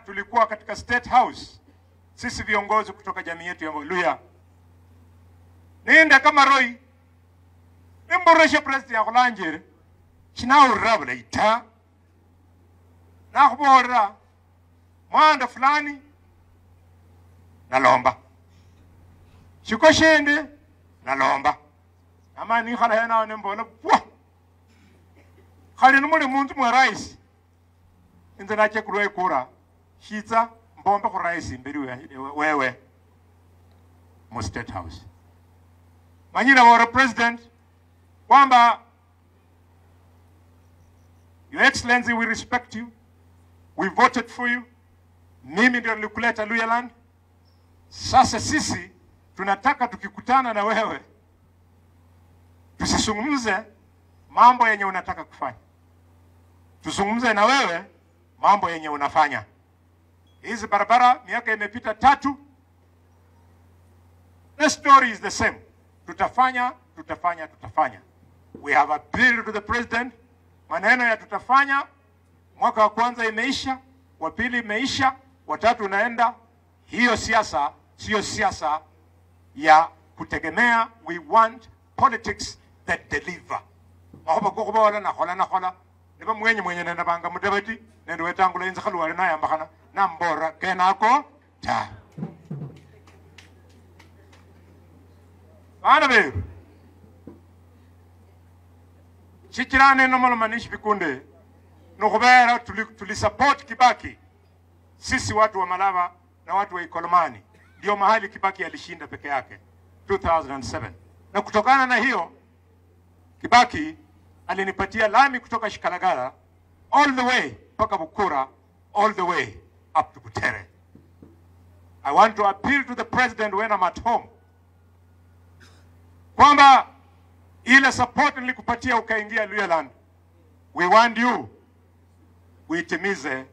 Tulikuwa katika State House, sisi viongozi kutoka jamii yetu ya Luhya. Nienda kama Roy, nimboresha president ya Kulanjere, chinaurra bula ita. Nakubora, mwanda fulani, nalomba. Shikoshende, nalomba. Ama ni khala hena wanembola, pwa! Khali numuli muntu mwa rais. Inze nache kuruwe kura. Shitza mbombe kwa rais mbili wewe mu State House. Manyina wa president kwamba Your Excellency, we respect you. We voted for you. Mimi ndio nilikuleta Luhyaland. Sasa sisi tunataka tukikutana na wewe tusizungumze mambo yenye unataka kufanya. Tuzungumze na wewe mambo yenye unafanya. Hizi barabara miaka imepita 3. The story is the same. Tutafanya. We have appealed to the president. Maneno ya tutafanya, mwaka wa kwanza imeisha, wa pili imeisha, wa tatu unaenda. Hiyo siasa sio siasa ya kutegemea. We want politics that deliver. Mahoba kukuba wala na khola. Niba mwenye nenda banga mudabati, nendo wetangula inza khaluwale na yambakana, na mbora kenako ta. Bana be. Chichirane no malomanishi bikunde. Nokubera tuli support Kibaki. Sisi watu wa Malava na watu wa Ikolomani. Ndio mahali Kibaki alishinda peke yake 2007. Na kutokana na hiyo Kibaki alinipatia lami kutoka Shikalagala all the way mpaka Bukura, all the way up to Butere. I want to appeal to the president when I'm at home kwamba ile support nilikupatia ukaingia Luhyaland, we want you uitimize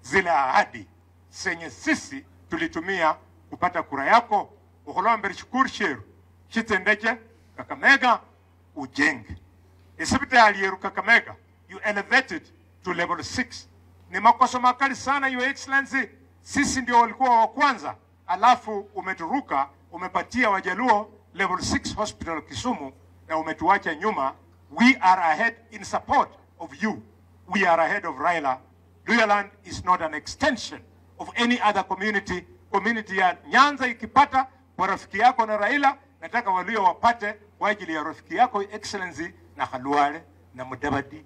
zile ahadi zenye sisi tulitumia kupata kura yako. Ukolombe shukuru sheru chitendeje Kakamega ujenge hospitali yeru Kakamega, you elevated to level 6. Ni makosa makali sana Your Excellency. Sisi ndio walikuwa wa kwanza, alafu umeturuka umepatia Wajaluo level 6 hospital Kisumu na umetuacha nyuma. We are ahead in support of you. We are ahead of Raila. Luhyaland is not an extension of any other community. Community ya Nyanza ikipata kwa rafiki yako na Raila, nataka Waluhya wapate kwa ajili ya rafiki yako Excellency na Khalwale na Mudavadi.